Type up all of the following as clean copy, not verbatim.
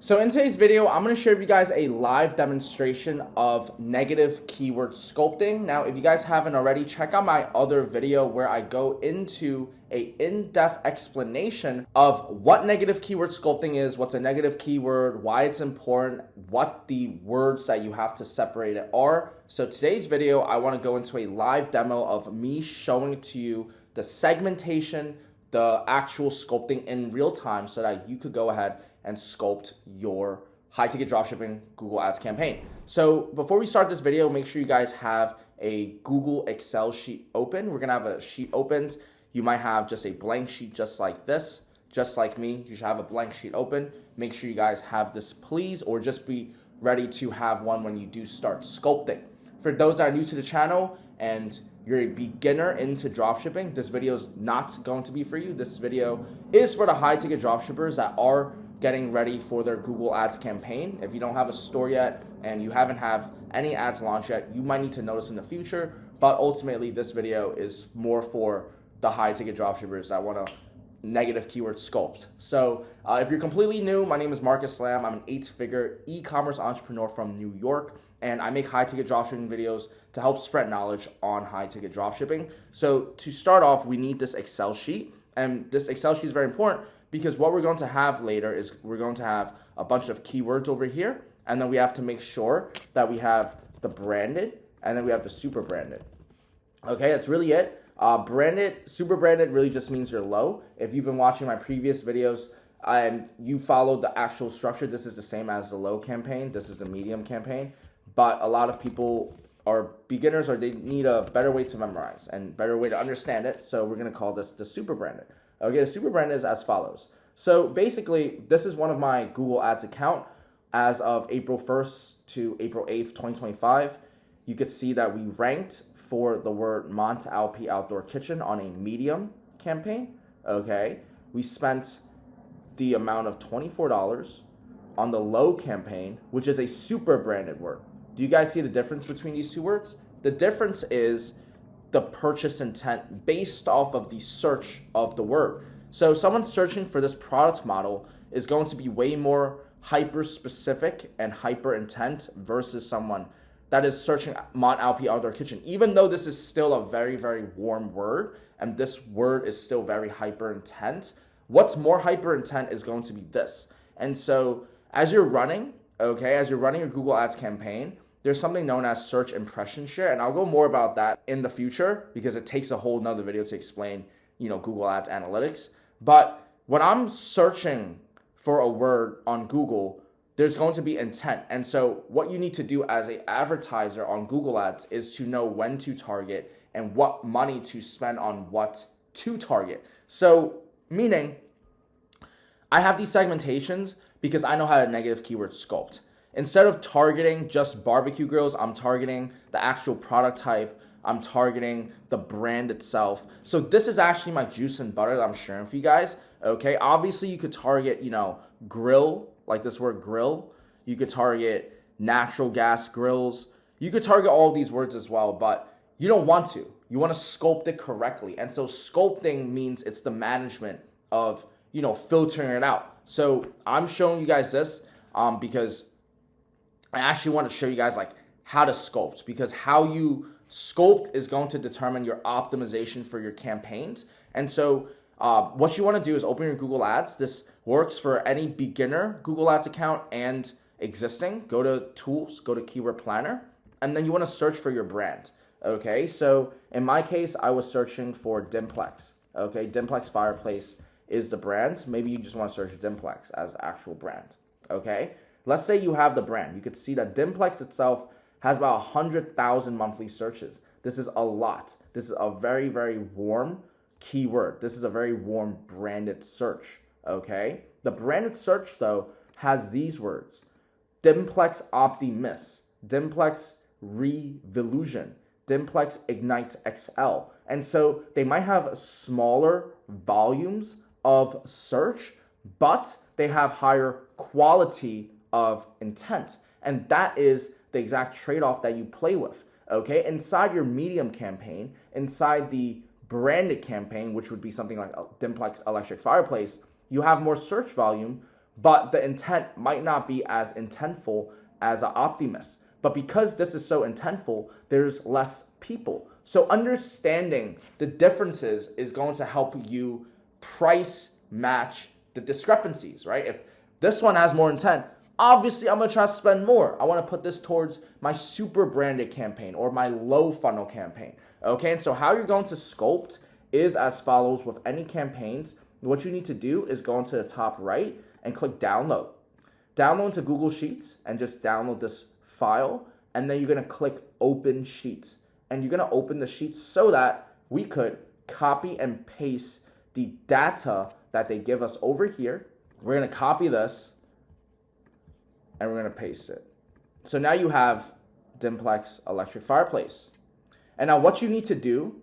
So in today's video, I'm going to share with you guys a live demonstration of negative keyword sculpting. Now, if you guys haven't already, check out my other video where I go into a in-depth explanation of what negative keyword sculpting is, what's a negative keyword, why it's important, what the words that you have to separate it are. So today's video, I want to go into a live demo of me showing to you the segmentation, the actual sculpting in real time so that you could go ahead and sculpt your high ticket dropshipping Google Ads campaign. So before we start this video, make sure you guys have a Google Excel sheet open. We're gonna have a sheet opened. You might have just a blank sheet just like this, just like me. You should have a blank sheet open. Make sure you guys have this, please, or just be ready to have one when you do start sculpting. For those that are new to the channel and you're a beginner into dropshipping, this video is not going to be for you. This video is for the high ticket dropshippers that are getting ready for their Google Ads campaign. If you don't have a store yet and you haven't have any ads launched yet, you might need to notice in the future, but ultimately this video is more for the high ticket dropshippers that want to negative keyword sculpt. So if you're completely new, my name is Marcus Lam. I'm an 8-figure e-commerce entrepreneur from New York, and I make high ticket dropshipping videos to help spread knowledge on high ticket dropshipping. So to start off, we need this Excel sheet, and this Excel sheet is very important because what we're going to have later is we're going to have a bunch of keywords over here, and then we have to make sure that we have the branded, and then we have the super branded. Okay, that's really it. Branded, super branded really just means you're low. If you've been watching my previous videos and you followed the actual structure, this is the same as the low campaign. This is the medium campaign, but a lot of people are beginners or they need a better way to memorize and better way to understand it. So we're gonna call this the super branded. Okay, the super branded is as follows. So basically, this is one of my Google Ads account as of April 1st to April 8th, 2025. You could see that we ranked for the word Mont Alpi Outdoor Kitchen on a medium campaign. Okay, we spent the amount of $24 on the low campaign, which is a super branded word. Do you guys see the difference between these two words? The difference is the purchase intent based off of the search of the word. So someone searching for this product model is going to be way more hyper specific and hyper intent versus someone that is searching Mont Alpi Outdoor Kitchen. Even though this is still a very, very warm word and this word is still very hyper intent, what's more hyper intent is going to be this. And so as you're running, okay, as you're running your Google Ads campaign, there's something known as search impression share, and I'll go more about that in the future because it takes a whole nother video to explain, Google Ads analytics. But when I'm searching for a word on Google, there's going to be intent. And so what you need to do as an advertiser on Google Ads is to know when to target and what money to spend on what to target. So meaning I have these segmentations because I know how to negative keyword sculpt. Instead of targeting just barbecue grills, I'm targeting the actual product type. I'm targeting the brand itself. So this is actually my juice and butter that I'm sharing for you guys. Okay, obviously you could target, grill, like this word grill. You could target natural gas grills. You could target all of these words as well, but you don't want to. You want to sculpt it correctly. And so sculpting means it's the management of, filtering it out. So I'm showing you guys this because I actually want to show you guys like how to sculpt, because how you sculpt is going to determine your optimization for your campaigns. And so what you want to do is open your Google Ads. This works for any beginner Google Ads account and existing. Go to tools, go to keyword planner, and then you want to search for your brand. Okay, so in my case, I was searching for Dimplex. Okay, Dimplex Fireplace is the brand. Maybe you just want to search Dimplex as the actual brand. Okay, let's say you have the brand. You could see that Dimplex itself has about 100,000 monthly searches. This is a lot. This is a very, very warm keyword. This is a very warm branded search. Okay, the branded search though has these words: Dimplex Optimus, Dimplex Revolution, Dimplex Ignite XL. And so they might have smaller volumes of search, but they have higher quality of intent. And that is the exact trade-off that you play with. Okay, inside your medium campaign, inside the branded campaign, which would be something like a Dimplex electric fireplace, you have more search volume, but the intent might not be as intentful as an optimist. But because this is so intentful, there's less people. So understanding the differences is going to help you price match the discrepancies, right? If this one has more intent, obviously I'm gonna try to spend more. I wanna put this towards my super branded campaign or my low funnel campaign, okay? And so how you're going to sculpt is as follows with any campaigns. What you need to do is go into the top right and click download. Download to Google Sheets and just download this file, and then you're gonna click open sheets. And you're gonna open the sheets so that we could copy and paste the data that they give us over here. We're gonna copy this and we're gonna paste it. So now you have Dimplex electric fireplace. And now what you need to do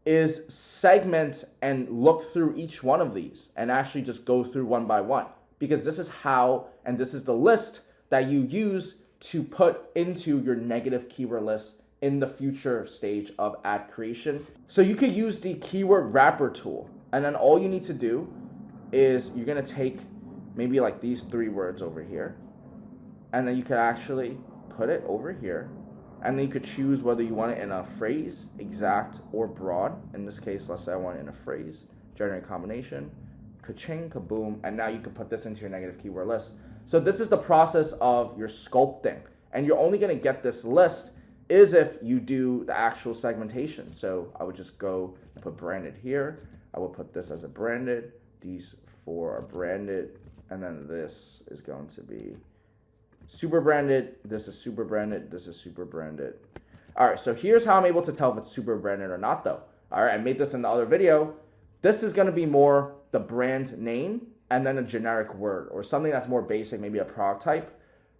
is segment and look through each one of these and actually just go through one by one, because this is how, and this is the list that you use to put into your negative keyword list in the future stage of ad creation. So you could use the keyword wrapper tool, and then all you need to do is you're gonna take maybe like these 3 words over here, and then you could actually put it over here, and then you could choose whether you want it in a phrase, exact, or broad. In this case, let's say I want it in a phrase, generate combination, ka-ching, kaboom, and now you can put this into your negative keyword list. So this is the process of your sculpting, and you're only gonna get this list is if you do the actual segmentation. So I would just go and put branded here. I will put this as a branded, these 4 are branded, and then this is going to be super branded, this is super branded, this is super branded. All right, so here's how I'm able to tell if it's super branded or not though. All right, I made this in the other video. This is gonna be more the brand name and then a generic word or something that's more basic, maybe a product type.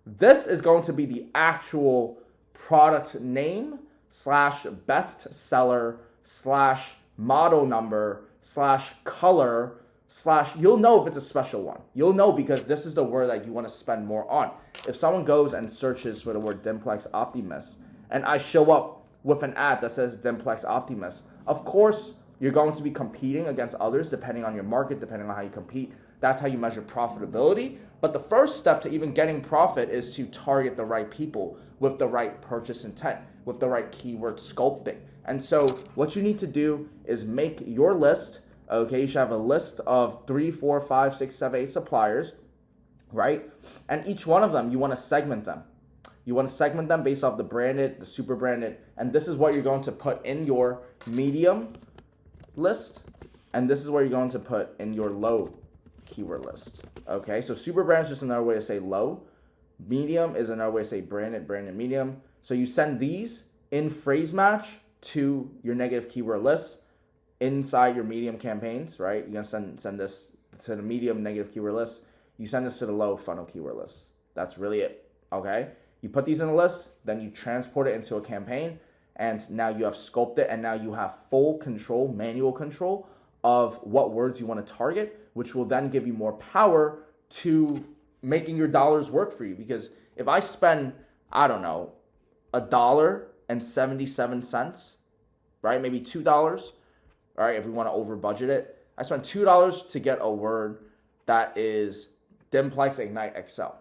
This is going to be the actual product name / best seller / model number / color / you'll know if it's a special one. You'll know because this is the word that you want to spend more on. If someone goes and searches for the word Dimplex Optimus and I show up with an ad that says Dimplex Optimus, of course you're going to be competing against others depending on your market, depending on how you compete. That's how you measure profitability. But the first step to even getting profit is to target the right people with the right purchase intent, with the right keyword sculpting. And so what you need to do is make your list. Okay, you should have a list of 3, 4, 5, 6, 7, 8 suppliers, right? And each one of them, you want to segment them. You want to segment them based off the branded, the super branded, and this is what you're going to put in your medium list, and this is where you're going to put in your low keyword list. Okay, so super brand is just another way to say low. Medium is another way to say branded, branded, medium. So you send these in phrase match to your negative keyword list inside your medium campaigns, right? You're gonna send this to the medium negative keyword list. You send this to the low funnel keyword list. That's really it, okay? You put these in the list, then you transport it into a campaign, and now you have sculpted, and now you have full control, manual control of what words you want to target, which will then give you more power to making your dollars work for you. Because if I spend, I don't know, $1.77, right? Maybe $2, all right, if we want to over budget it. I spent $2 to get a word that is Dimplex Ignite Excel.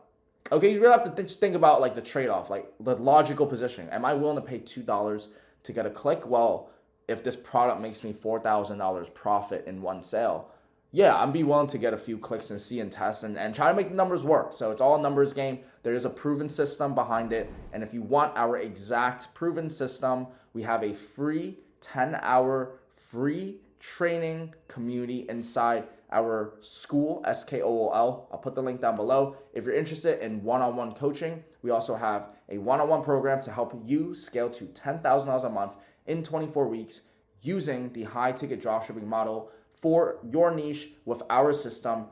Okay, you really have to just think about like the trade-off, like the logical positioning. Am I willing to pay $2 to get a click? Well, if this product makes me $4,000 profit in one sale, yeah, I'm be willing to get a few clicks and see and test and try to make the numbers work. So it's all a numbers game. There is a proven system behind it. And if you want our exact proven system, we have a free 10-hour free training community inside our school, SKOOL. I'll put the link down below. If you're interested in one-on-one coaching, we also have a one-on-one program to help you scale to $10,000 a month in 24 weeks using the high ticket dropshipping model for your niche with our system,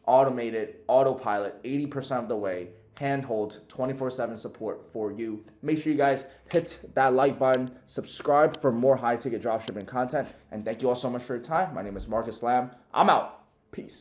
automated, autopilot, 80% of the way, handhold, 24/7 support for you. Make sure you guys hit that like button, subscribe for more high ticket dropshipping content, and thank you all so much for your time. My name is Marcus Lamb. I'm out. Peace.